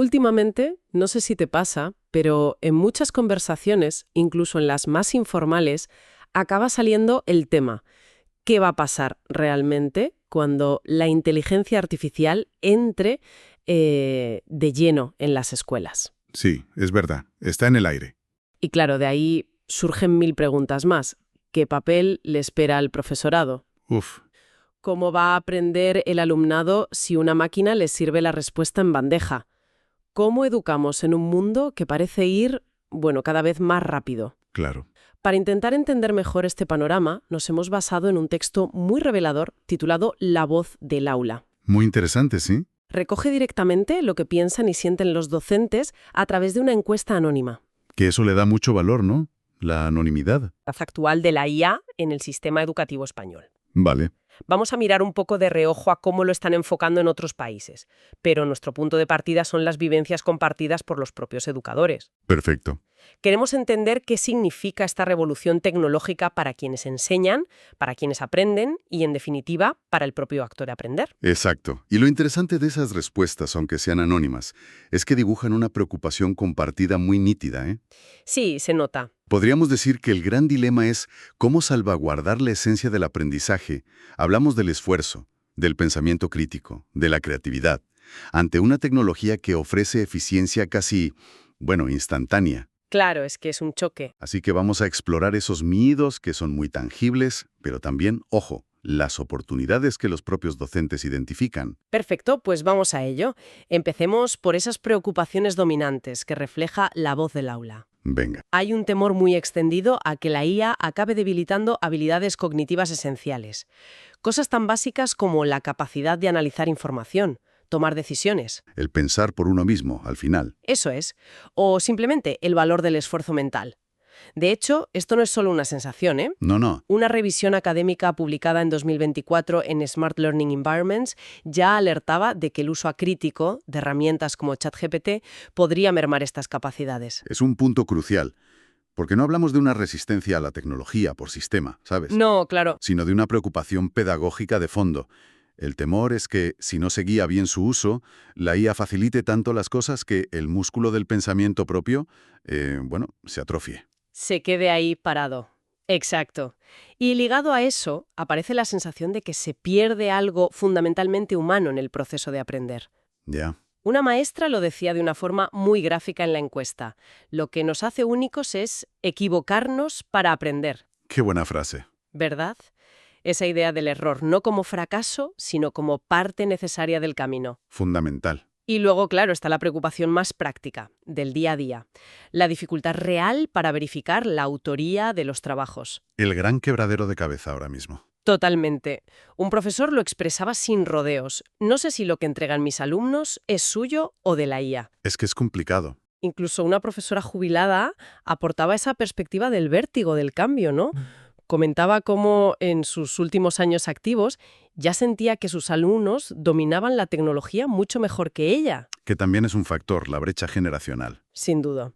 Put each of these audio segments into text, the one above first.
Últimamente, no sé si te pasa, pero en muchas conversaciones, incluso en las más informales, acaba saliendo el tema: ¿qué va a pasar realmente cuando la inteligencia artificial entre de lleno en las escuelas? Sí, es verdad, está en el aire. Y claro, de ahí surgen mil preguntas más. ¿Qué papel le espera al profesorado? Uf, ¿Cómo va a aprender el alumnado si una máquina le sirve la respuesta en bandeja? ¿Cómo educamos en un mundo que parece ir, bueno, cada vez más rápido? claro. Para intentar entender mejor este panorama, nos hemos basado en un texto muy revelador titulado La voz del aula. Muy interesante, ¿sí? Recoge directamente lo que piensan y sienten los docentes a través de una encuesta anónima. Que eso le da mucho valor, ¿no? La anonimidad. La actual de la IA en el sistema educativo español. Vale, Vamos a mirar un poco de reojo a cómo lo están enfocando en otros países, pero nuestro punto de partida son las vivencias compartidas por los propios educadores. perfecto. Queremos entender qué significa esta revolución tecnológica para quienes enseñan, para quienes aprenden y, en definitiva, para el propio actor de aprender. Exacto. Y lo interesante de esas respuestas, aunque sean anónimas, es que dibujan una preocupación compartida muy nítida, ¿eh? Sí, se nota. Podríamos decir que el gran dilema es cómo salvaguardar la esencia del aprendizaje. Hablamos del esfuerzo, del pensamiento crítico, de la creatividad, ante una tecnología que ofrece eficiencia casi, bueno, instantánea. Claro, es que es un choque. Así que vamos a explorar esos miedos que son muy tangibles, pero también, ojo, las oportunidades que los propios docentes identifican. Perfecto, pues vamos a ello. Empecemos por esas preocupaciones dominantes que refleja la voz del aula. Venga, Hay un temor muy extendido a que la IA acabe debilitando habilidades cognitivas esenciales. Cosas tan básicas como la capacidad de analizar información, tomar decisiones. el pensar por uno mismo, al final. Eso es. O simplemente el valor del esfuerzo mental. De hecho, esto no es solo una sensación, ¿eh? No, no, Una revisión académica publicada en 2024 en Smart Learning Environments ya alertaba de que el uso acrítico de herramientas como ChatGPT podría mermar estas capacidades. es un punto crucial, porque no hablamos de una resistencia a la tecnología por sistema, ¿sabes? No, claro. Sino de una preocupación pedagógica de fondo. El temor es que, si no se guía bien su uso, la IA facilite tanto las cosas que el músculo del pensamiento propio, bueno, se atrofie. Se quede ahí parado. Exacto. Y ligado a eso, aparece la sensación de que se pierde algo fundamentalmente humano en el proceso de aprender. Ya, Una maestra lo decía de una forma muy gráfica en la encuesta. Lo que nos hace únicos es equivocarnos para aprender, qué buena frase. ¿verdad? Esa idea del error no como fracaso, sino como parte necesaria del camino. Fundamental. Y luego, claro, está la preocupación más práctica, del día a día. La dificultad real para verificar la autoría de los trabajos. El gran quebradero de cabeza ahora mismo. Totalmente. Un profesor lo expresaba sin rodeos. No sé si lo que entregan mis alumnos es suyo o de la IA. Es que es complicado. Incluso una profesora jubilada aportaba esa perspectiva del vértigo del cambio, ¿no? Comentaba cómo en sus últimos años activos ya sentía que sus alumnos dominaban la tecnología mucho mejor que ella. Que también es un factor, la brecha generacional. Sin duda.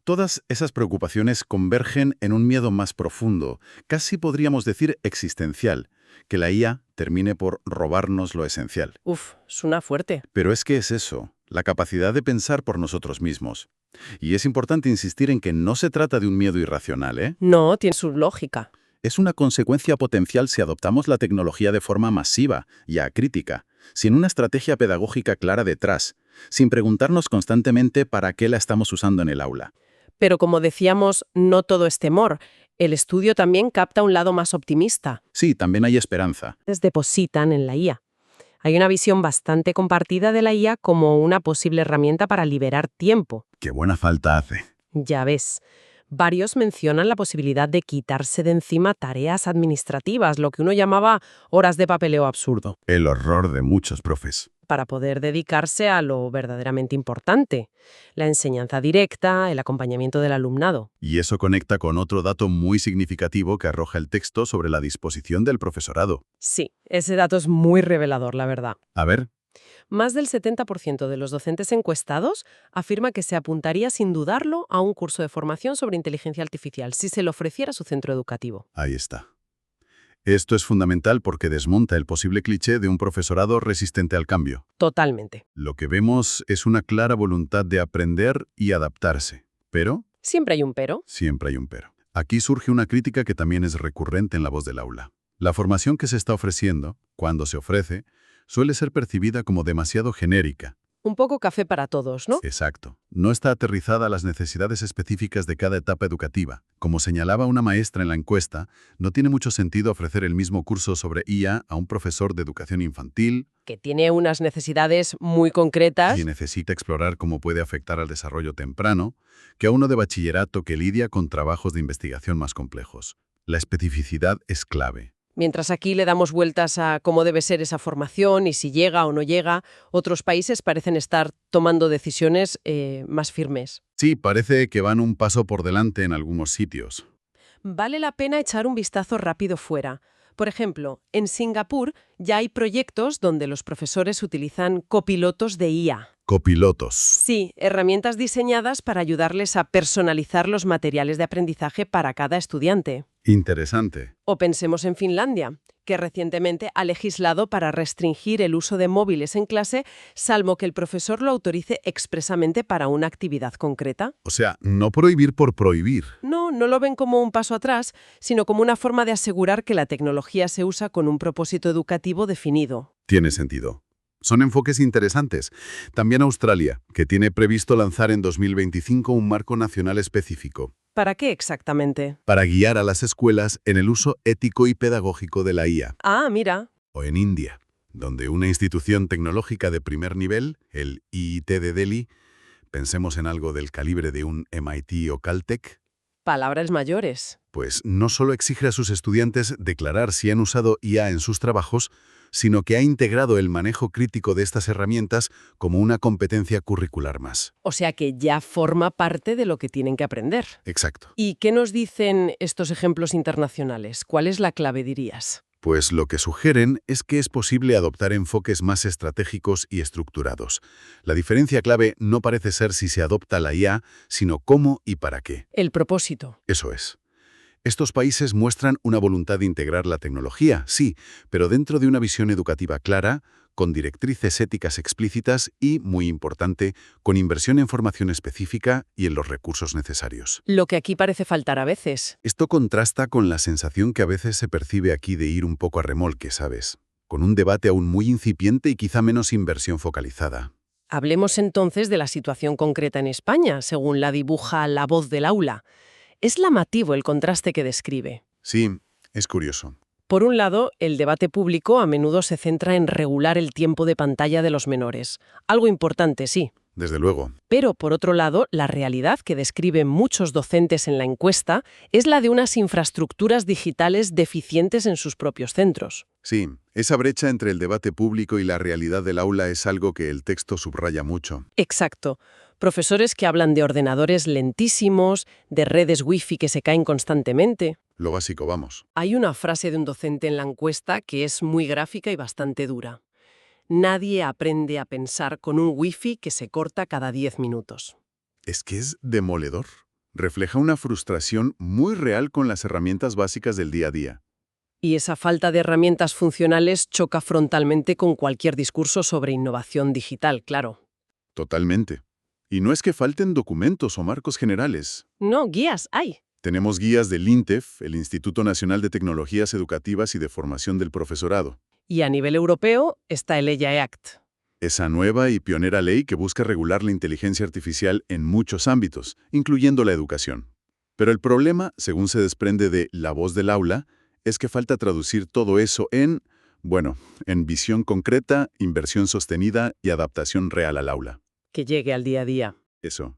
Todas esas preocupaciones convergen en un miedo más profundo, casi podríamos decir existencial, que la IA termine por robarnos lo esencial. Uf, suena fuerte. Pero es que es eso, la capacidad de pensar por nosotros mismos. Y es importante insistir en que no se trata de un miedo irracional, ¿eh? No, tiene su lógica. Es una consecuencia potencial si adoptamos la tecnología de forma masiva y acrítica, sin una estrategia pedagógica clara detrás, sin preguntarnos constantemente para qué la estamos usando en el aula. Pero como decíamos, no todo es temor. El estudio también capta un lado más optimista. Sí, también hay esperanza. Depositan en la IA. Hay una visión bastante compartida de la IA como una posible herramienta para liberar tiempo. Qué buena falta hace. Ya ves, varios mencionan la posibilidad de quitarse de encima tareas administrativas, lo que uno llamaba horas de papeleo absurdo, El horror de muchos profes. para poder dedicarse a lo verdaderamente importante: la enseñanza directa, el acompañamiento del alumnado. Y eso conecta con otro dato muy significativo que arroja el texto sobre la disposición del profesorado. Sí, ese dato es muy revelador, la verdad. A ver, Más del 70% de los docentes encuestados afirma que se apuntaría sin dudarlo a un curso de formación sobre inteligencia artificial si se le ofreciera a su centro educativo. ahí está. Esto es fundamental porque desmonta el posible cliché de un profesorado resistente al cambio. Totalmente. Lo que vemos es una clara voluntad de aprender y adaptarse. Pero Siempre hay un pero. siempre hay un pero. Aquí surge una crítica que también es recurrente en la voz del aula. La formación que se está ofreciendo, cuando se ofrece, suele ser percibida como demasiado genérica. Un poco café para todos, ¿no? Exacto. No está aterrizada a las necesidades específicas de cada etapa educativa. Como señalaba una maestra en la encuesta, no tiene mucho sentido ofrecer el mismo curso sobre IA a un profesor de educación infantil Que tiene unas necesidades muy concretas. y necesita explorar cómo puede afectar al desarrollo temprano, que a uno de bachillerato que lidia con trabajos de investigación más complejos. La especificidad es clave. Mientras aquí le damos vueltas a cómo debe ser esa formación y si llega o no llega, otros países parecen estar tomando decisiones más firmes. Sí, parece que van un paso por delante en algunos sitios. Vale la pena echar un vistazo rápido fuera. Por ejemplo, en Singapur ya hay proyectos donde los profesores utilizan copilotos de IA. Copilotos. Sí, herramientas diseñadas para ayudarles a personalizar los materiales de aprendizaje para cada estudiante. Interesante. O pensemos en Finlandia, que recientemente ha legislado para restringir el uso de móviles en clase, salvo que el profesor lo autorice expresamente para una actividad concreta. O sea, no prohibir por prohibir. No lo ven como un paso atrás, sino como una forma de asegurar que la tecnología se usa con un propósito educativo definido. Tiene sentido. Son enfoques interesantes. También Australia, que tiene previsto lanzar en 2025 un marco nacional específico ¿Para qué exactamente? para guiar a las escuelas en el uso ético y pedagógico de la IA. Ah, mira. O en India, donde una institución tecnológica de primer nivel, el IIT de Delhi, pensemos en algo del calibre de un MIT o Caltech, Palabras mayores. pues no solo exige a sus estudiantes declarar si han usado IA en sus trabajos, sino que ha integrado el manejo crítico de estas herramientas como una competencia curricular más. O sea que ya forma parte de lo que tienen que aprender. Exacto. ¿Y qué nos dicen estos ejemplos internacionales? ¿Cuál es la clave, dirías? Pues lo que sugieren es que es posible adoptar enfoques más estratégicos y estructurados. La diferencia clave no parece ser si se adopta la IA, sino cómo y para qué. El propósito. Eso es. Estos países muestran una voluntad de integrar la tecnología, sí, pero dentro de una visión educativa clara, con directrices éticas explícitas y, muy importante, con inversión en formación específica y en los recursos necesarios. Lo que aquí parece faltar a veces. Esto contrasta con la sensación que a veces se percibe aquí de ir un poco a remolque, ¿sabes? Con un debate aún muy incipiente y quizá menos inversión focalizada. Hablemos entonces de la situación concreta en España, según la dibuja La Voz del Aula. Es llamativo el contraste que describe. Sí, es curioso. Por un lado, el debate público a menudo se centra en regular el tiempo de pantalla de los menores. Algo importante, sí. Desde luego. Pero, por otro lado, la realidad que describen muchos docentes en la encuesta es la de unas infraestructuras digitales deficientes en sus propios centros. Sí, esa brecha entre el debate público y la realidad del aula es algo que el texto subraya mucho. Exacto. Profesores que hablan de ordenadores lentísimos, de redes wifi que se caen constantemente. Lo básico, vamos. Hay una frase de un docente en la encuesta que es muy gráfica y bastante dura. Nadie aprende a pensar con un wifi que se corta cada 10 minutos. Es que es demoledor. Refleja una frustración muy real con las herramientas básicas del día a día. Y esa falta de herramientas funcionales choca frontalmente con cualquier discurso sobre innovación digital, claro. Totalmente. Y no es que falten documentos o marcos generales. No, guías hay. Tenemos guías del INTEF, el Instituto Nacional de Tecnologías Educativas y de Formación del Profesorado. Y a nivel europeo está el EIA Act. Esa nueva y pionera ley que busca regular la inteligencia artificial en muchos ámbitos, incluyendo la educación. Pero el problema, según se desprende de La Voz del Aula, es que falta traducir todo eso en visión concreta, inversión sostenida y adaptación real al aula. Que llegue al día a día. Eso.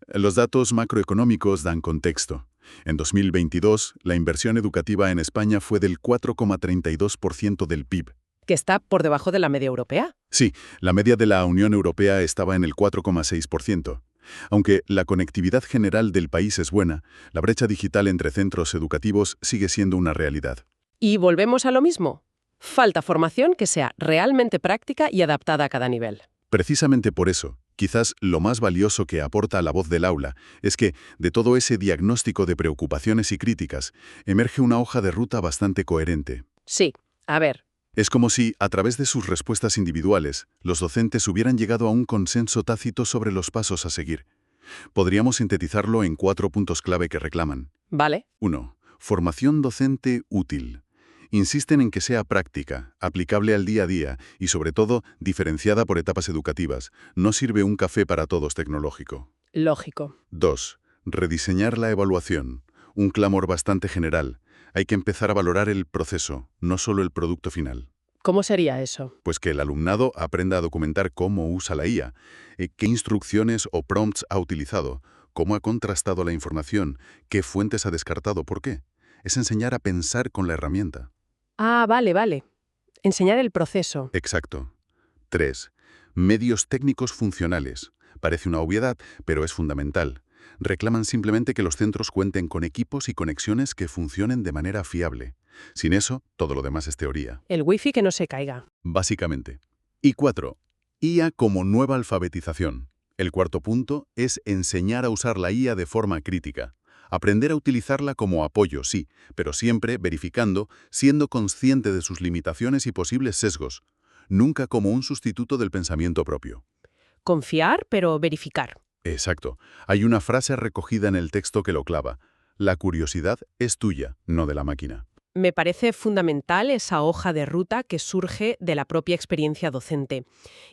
Los datos macroeconómicos dan contexto. En 2022, la inversión educativa en España fue del 4,32% del PIB. Que está por debajo de la media europea. Sí, la media de la Unión Europea estaba en el 4,6%. Aunque la conectividad general del país es buena, la brecha digital entre centros educativos sigue siendo una realidad. Y volvemos a lo mismo. Falta formación que sea realmente práctica y adaptada a cada nivel. Precisamente por eso, quizás lo más valioso que aporta La Voz del Aula es que, de todo ese diagnóstico de preocupaciones y críticas, emerge una hoja de ruta bastante coherente. Sí, a ver. Es como si, a través de sus respuestas individuales, los docentes hubieran llegado a un consenso tácito sobre los pasos a seguir. Podríamos sintetizarlo en 4 puntos clave que reclaman. Vale. 1. Formación docente útil. Insisten en que sea práctica, aplicable al día a día y, sobre todo, diferenciada por etapas educativas. No sirve un café para todos tecnológico. Lógico. 2. Rediseñar la evaluación. Un clamor bastante general. Hay que empezar a valorar el proceso, no solo el producto final. ¿Cómo sería eso? Pues que el alumnado aprenda a documentar cómo usa la IA, qué instrucciones o prompts ha utilizado, cómo ha contrastado la información, qué fuentes ha descartado, por qué. Es enseñar a pensar con la herramienta. Ah, vale. Enseñar el proceso. Exacto. 3. Medios técnicos funcionales. Parece una obviedad, pero es fundamental. Reclaman simplemente que los centros cuenten con equipos y conexiones que funcionen de manera fiable. Sin eso, todo lo demás es teoría. El wifi que no se caiga. Básicamente. Y 4. IA como nueva alfabetización. El cuarto punto es enseñar a usar la IA de forma crítica. Aprender a utilizarla como apoyo, sí, pero siempre verificando, siendo consciente de sus limitaciones y posibles sesgos. Nunca como un sustituto del pensamiento propio. Confiar, pero verificar. Exacto. Hay una frase recogida en el texto que lo clava. La curiosidad es tuya, no de la máquina. Me parece fundamental esa hoja de ruta que surge de la propia experiencia docente.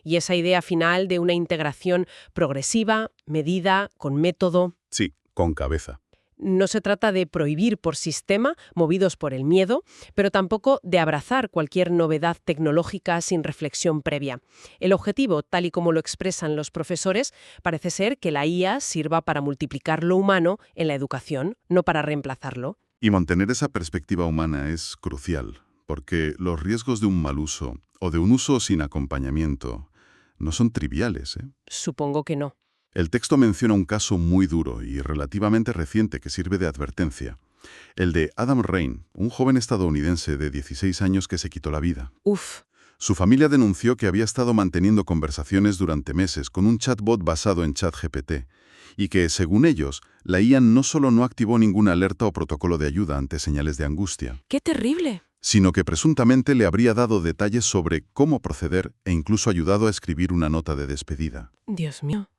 Y esa idea final de una integración progresiva, medida, con método. Sí, con cabeza. No se trata de prohibir por sistema, movidos por el miedo, pero tampoco de abrazar cualquier novedad tecnológica sin reflexión previa. El objetivo, tal y como lo expresan los profesores, parece ser que la IA sirva para multiplicar lo humano en la educación, no para reemplazarlo. Y mantener esa perspectiva humana es crucial, porque los riesgos de un mal uso o de un uso sin acompañamiento no son triviales, ¿eh? Supongo que no. El texto menciona un caso muy duro y relativamente reciente que sirve de advertencia. El de Adam Rain, un joven estadounidense de 16 años que se quitó la vida. Uf. Su familia denunció que había estado manteniendo conversaciones durante meses con un chatbot basado en ChatGPT y que, según ellos, la IA no solo no activó ninguna alerta o protocolo de ayuda ante señales de angustia, ¡Qué terrible! sino que presuntamente le habría dado detalles sobre cómo proceder e incluso ayudado a escribir una nota de despedida. Dios mío.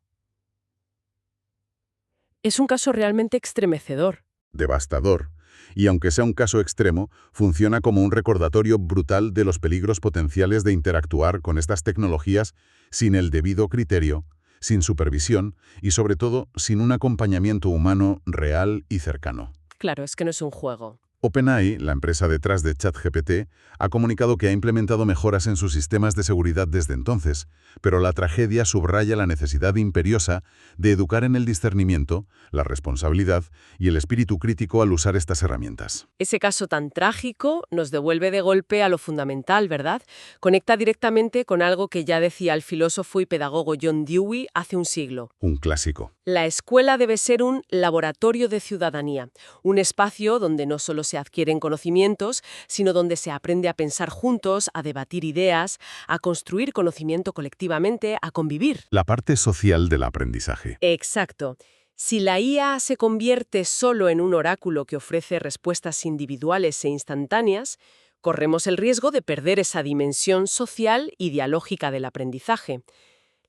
Es un caso realmente estremecedor. Devastador. Y aunque sea un caso extremo, funciona como un recordatorio brutal de los peligros potenciales de interactuar con estas tecnologías sin el debido criterio, sin supervisión y, sobre todo, sin un acompañamiento humano real y cercano. Claro, es que no es un juego. OpenAI, la empresa detrás de ChatGPT, ha comunicado que ha implementado mejoras en sus sistemas de seguridad desde entonces, pero la tragedia subraya la necesidad imperiosa de educar en el discernimiento, la responsabilidad y el espíritu crítico al usar estas herramientas. Ese caso tan trágico nos devuelve de golpe a lo fundamental, ¿verdad? Conecta directamente con algo que ya decía el filósofo y pedagogo John Dewey hace un siglo. Un clásico. La escuela debe ser un laboratorio de ciudadanía, un espacio donde no solo se adquieren conocimientos, sino donde se aprende a pensar juntos, a debatir ideas, a construir conocimiento colectivamente, a convivir. La parte social del aprendizaje. Exacto. Si la IA se convierte solo en un oráculo que ofrece respuestas individuales e instantáneas, corremos el riesgo de perder esa dimensión social y dialógica del aprendizaje.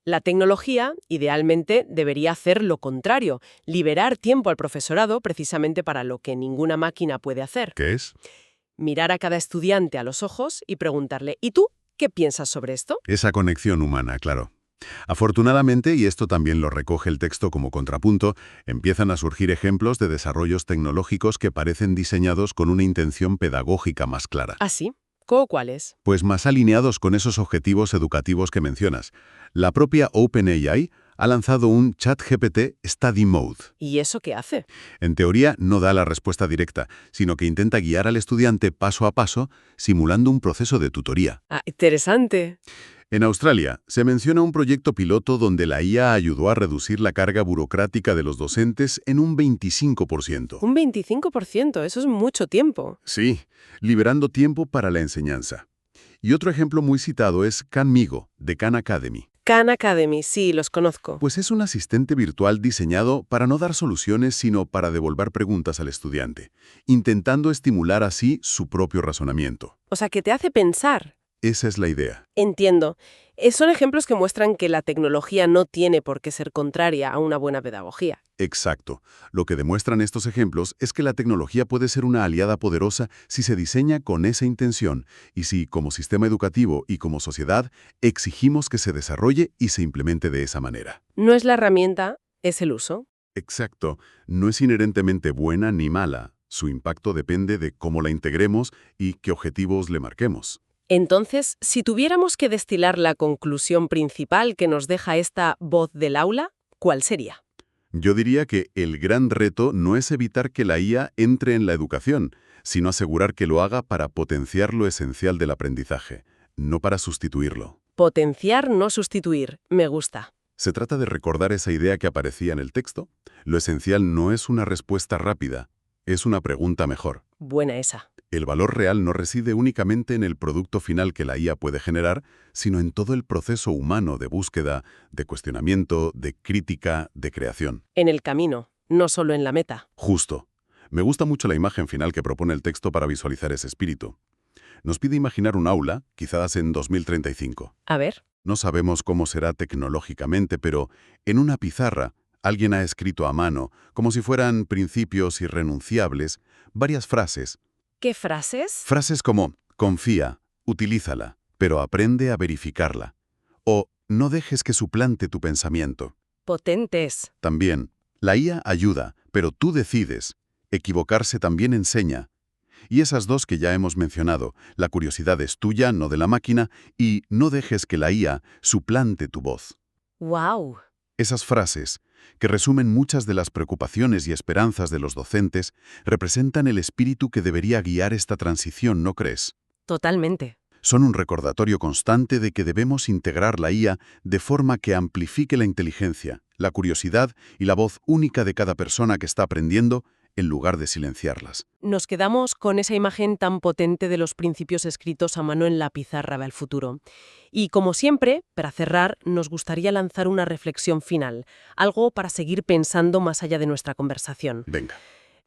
La tecnología, idealmente, debería hacer lo contrario, liberar tiempo al profesorado precisamente para lo que ninguna máquina puede hacer. ¿Qué es? Mirar a cada estudiante a los ojos y preguntarle, ¿y tú qué piensas sobre esto? Esa conexión humana, claro. Afortunadamente, y esto también lo recoge el texto como contrapunto, empiezan a surgir ejemplos de desarrollos tecnológicos que parecen diseñados con una intención pedagógica más clara. ¿Ah, sí? ¿Cómo cuáles? Pues más alineados con esos objetivos educativos que mencionas. La propia OpenAI ha lanzado un ChatGPT Study Mode. ¿Y eso qué hace? En teoría no da la respuesta directa, sino que intenta guiar al estudiante paso a paso, simulando un proceso de tutoría. Ah, interesante. En Australia, se menciona un proyecto piloto donde la IA ayudó a reducir la carga burocrática de los docentes en un 25%. Un 25%, eso es mucho tiempo. Sí, liberando tiempo para la enseñanza. Y otro ejemplo muy citado es Khan Migo, de Khan Academy. Khan Academy, sí, los conozco. Pues es un asistente virtual diseñado para no dar soluciones, sino para devolver preguntas al estudiante, intentando estimular así su propio razonamiento. O sea, que te hace pensar. Esa es la idea. Entiendo. Son ejemplos que muestran que la tecnología no tiene por qué ser contraria a una buena pedagogía. Exacto. Lo que demuestran estos ejemplos es que la tecnología puede ser una aliada poderosa si se diseña con esa intención y si, como sistema educativo y como sociedad, exigimos que se desarrolle y se implemente de esa manera. No es la herramienta, es el uso. Exacto. No es inherentemente buena ni mala. Su impacto depende de cómo la integremos y qué objetivos le marquemos. Entonces, si tuviéramos que destilar la conclusión principal que nos deja esta voz del aula, ¿cuál sería? Yo diría que el gran reto no es evitar que la IA entre en la educación, sino asegurar que lo haga para potenciar lo esencial del aprendizaje, no para sustituirlo. Potenciar, no sustituir. Me gusta. Se trata de recordar esa idea que aparecía en el texto. Lo esencial no es una respuesta rápida, es una pregunta mejor. Buena esa. El valor real no reside únicamente en el producto final que la IA puede generar, sino en todo el proceso humano de búsqueda, de cuestionamiento, de crítica, de creación. En el camino, no solo en la meta. Justo. Me gusta mucho la imagen final que propone el texto para visualizar ese espíritu. Nos pide imaginar un aula, quizás en 2035. A ver. No sabemos cómo será tecnológicamente, pero en una pizarra alguien ha escrito a mano, como si fueran principios irrenunciables, varias frases. ¿Qué frases? Frases como, confía, utilízala, pero aprende a verificarla. O, no dejes que suplante tu pensamiento. Potentes. También, la IA ayuda, pero tú decides. Equivocarse también enseña. Y esas dos que ya hemos mencionado, la curiosidad es tuya, no de la máquina, y no dejes que la IA suplante tu voz. ¡Wow! Esas frases, que resumen muchas de las preocupaciones y esperanzas de los docentes, representan el espíritu que debería guiar esta transición, ¿no crees? Totalmente. Son un recordatorio constante de que debemos integrar la IA de forma que amplifique la inteligencia, la curiosidad y la voz única de cada persona que está aprendiendo, en lugar de silenciarlas. Nos quedamos con esa imagen tan potente de los principios escritos a mano en la pizarra del futuro. Y como siempre, para cerrar, nos gustaría lanzar una reflexión final, algo para seguir pensando más allá de nuestra conversación. Venga.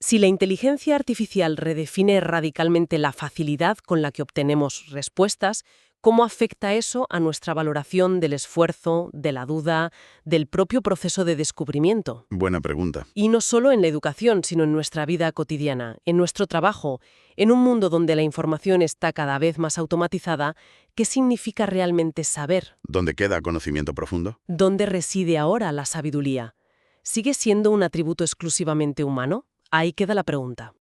Si la inteligencia artificial redefine radicalmente la facilidad con la que obtenemos respuestas, ¿cómo afecta eso a nuestra valoración del esfuerzo, de la duda, del propio proceso de descubrimiento? Buena pregunta. Y no solo en la educación, sino en nuestra vida cotidiana, en nuestro trabajo, en un mundo donde la información está cada vez más automatizada. ¿Qué significa realmente saber? ¿Dónde queda conocimiento profundo? ¿Dónde reside ahora la sabiduría? ¿Sigue siendo un atributo exclusivamente humano? Ahí queda la pregunta.